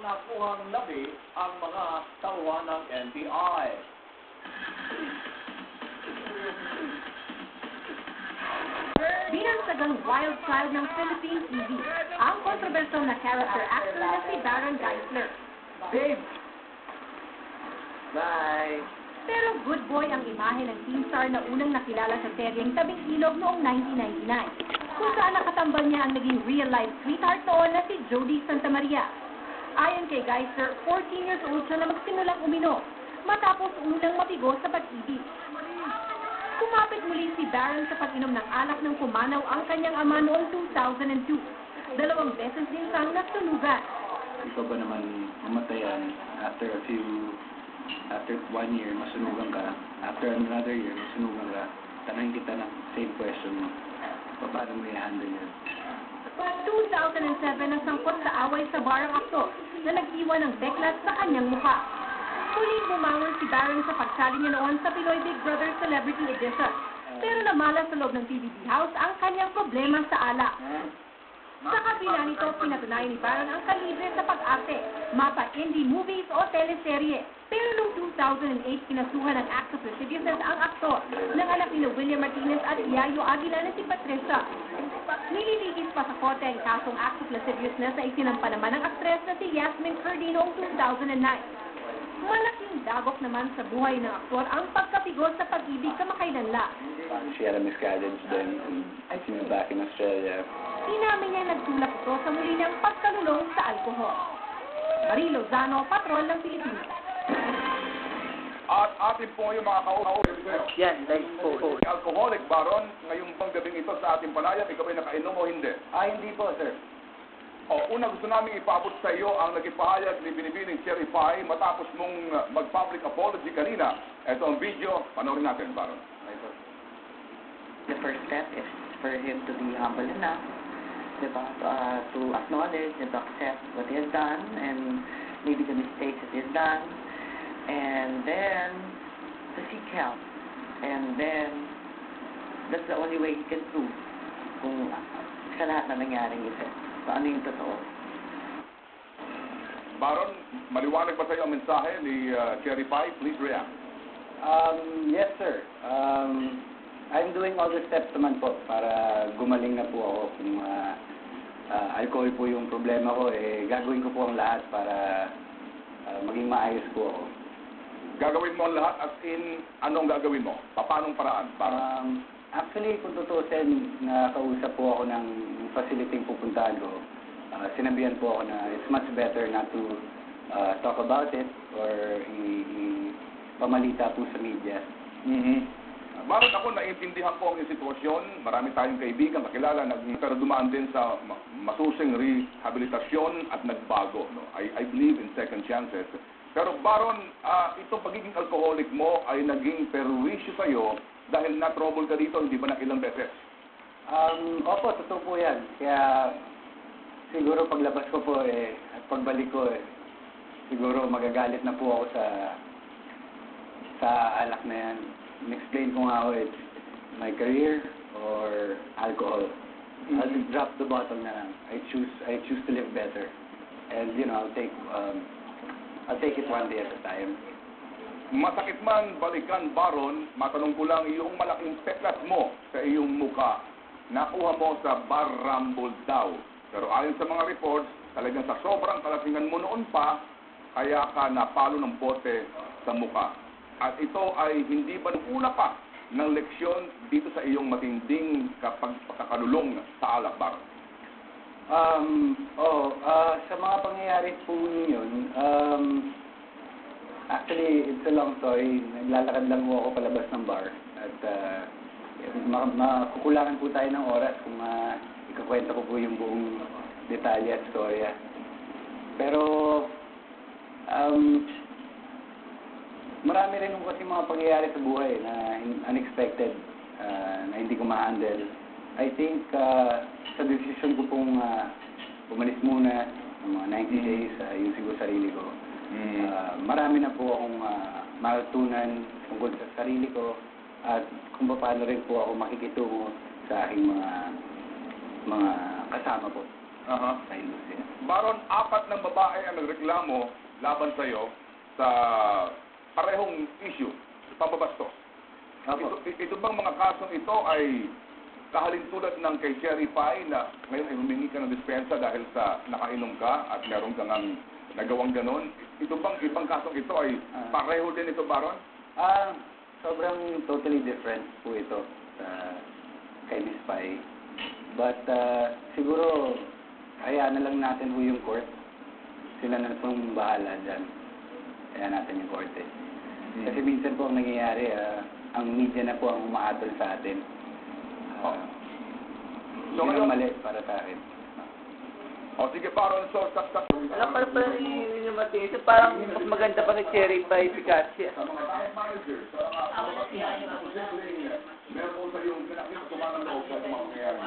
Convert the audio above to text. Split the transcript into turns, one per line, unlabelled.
nakuhang labi ang mga tauhan ng NBI.
Bilang sagang wild child ng Philippine TV, ang kontrobersyal na character actor na si Baron Geisler.
Babe! Bye!
Pero good boy ang imahe ng teen star na unang nakilala sa seryeng Tabing Ilog noong 1999, kung saan nakatambal niya ang naging real-life sweetheart noon na si Jody Santa Maria. Ayon kay Geisler, 14 years old siya na magsimulang uminom, matapos unang mabigo sa pag-ibig. Kumapit muli si Baron sa pag-inom ng alak ng pumanaw ang kanyang ama noong 2002. 2 beses din siyang nasunugan.
Ikaw ba naman mamatayan after 1 year, masunugan ka. After another year, masunugan ka. Tanong kita ng same question mo. Paano mo i-handle yun?
2007 nasangkot sa away sa bar ang aktor na nag-iwan ng beklat sa kanyang mukha. Muling bumangon si Baron sa pagsali niya noon sa Pinoy Big Brother Celebrity Edition. Pero namala sa loob ng TVD House ang kanyang problema sa alak. Sa kabila nito, pinatunayan ni Baron ang kalibre sa pag-arte, mapa indie movies o teleserye. Pero noong 2008, kinasuhan ng Act of Lasciviousness ang aktor ng anak ni William Martinez at Yayo Aguila na si Patricia. Nililigis pa sa korte ang kasong Act of Lasciviousness na isinampa naman ng aktres na si Yasmin Curdy noong 2009. Malaking dagok naman sa buhay ng aktor ang pagkapigo sa pag-ibig kamakailanla.
She had a miscarriage then, and she went back in Australia.
Inamin niya nagtulak ito sa muli ng pagkalulong sa alkohol. Marie Lozano, Patrol ng Pilipinas.
At atin po yung mga kaulit sa'yo.
Yan, like po.
Alcoholic, Baron, ngayong bang gabing ito sa ating palayan, ikaw ay nakainom o hindi?
Hindi po, sir.
Una gusto namin ipaabot sa iyo ang naging pahayag ni Binibining Cherry Pie matapos mong mag-public apology kanina. Ito ang video, panoorin natin, Baron.
The first step is for him to be humble enough, diba, to acknowledge and to accept what he has done and maybe the mistakes that he has done, and then to seek help. And then that's the only way he can prove kung sa lahat na nangyaring ito. Ano yung totoo?
Baron, maliwanag ba sa iyo ang mensahe ni Cherry Pie? Please react.
Yes, sir. I'm doing all the steps naman po para gumaling na po ako. Kung alcohol po yung problema ko, gagawin ko po ang lahat para maging maayos po ako.
Gagawin mo ang lahat as in, anong gagawin mo? Paanong paraan?
Actually, kung tutusin, nakausap po ako ng facility pupuntahan ko. Sinabihan po ako na it's much better not to talk about it or pamalita po sa media.
Baron, ako naiintindihan po ang sitwasyon. Marami tayong kaibigan, kakilala, pero dumaan din sa masusing rehabilitasyon at nagbago. No? I believe in second chances. Pero Baron, itong pagiging alcoholic mo ay naging perwisyo sa'yo dahil na-trouble ka dito, hindi ba na ilang beses?
Opo, totoo po yan. Kaya siguro paglabas ko po at pagbalik ko siguro magagalit na po ako sa alak na yan. In-explain ko nga ako, it's my career or alcohol. I'll just drop the bottle na lang. I choose to live better. And I'll take it one day at a time.
Masakit man balikan, Baron, matanong ko lang, yung malaking peklat mo sa iyong muka, nakuha mo sa bar rumble daw. Pero ayon sa mga reports, talagang sa sobrang kalasingan mo noon pa, kaya ka napalo ng bote sa muka. At ito ay hindi ba una pa ng leksyon dito sa iyong matinding pagkakalulong sa alak, Baron?
Sa mga pangyayari po yun, actually, it's a long story. Naglalakad lang po ako palabas ng bar. At makukulangan po tayo ng oras kung ikakwento ko po yung buong detalye at storya. Pero, marami rin po kasi mga pangyayari sa buhay na unexpected, na hindi ko ma-handle. I think, sa decision ko pong umalis muna ng mga 90 days, ayusin ko sarili ko. Marami na po akong matutunan tungkol sa sarili ko at kung paano rin po ako makikitungo sa aking mga kasama po.
Aha.
sa industriya.
Baron, 4 ng babae ang nagreklamo laban sa iyo sa parehong issue, pambabastos.
Opo.
Ito bang mga kasong ito ay kahalintulad ng kay Cherry Pie na ngayon ay humingi ka ng dispensa dahil sa nakainom ka at meron kang nagawang ganon? Ito bang ibang kasong ito ay pareho din ito, Baron?
Sobrang totally different po ito sa kay Miss Pai. But siguro, hayaan na lang natin po yung court. Sila na pong bahala dyan. Hayaan natin yung court eh. Kasi minsan po ang nangyayari, ang media na po ang umaatol sa atin.
So,
Yun
ngayon-
ang mali para sa akin.
O sige, Baron, so
Alam pa rin yung Martinez, parang mas maganda pa kay Cherry Pie Picasso.
sa mga time managers, sa mga posibleng meron sa iyong pinakita sa mga loob sa mga mangyayari.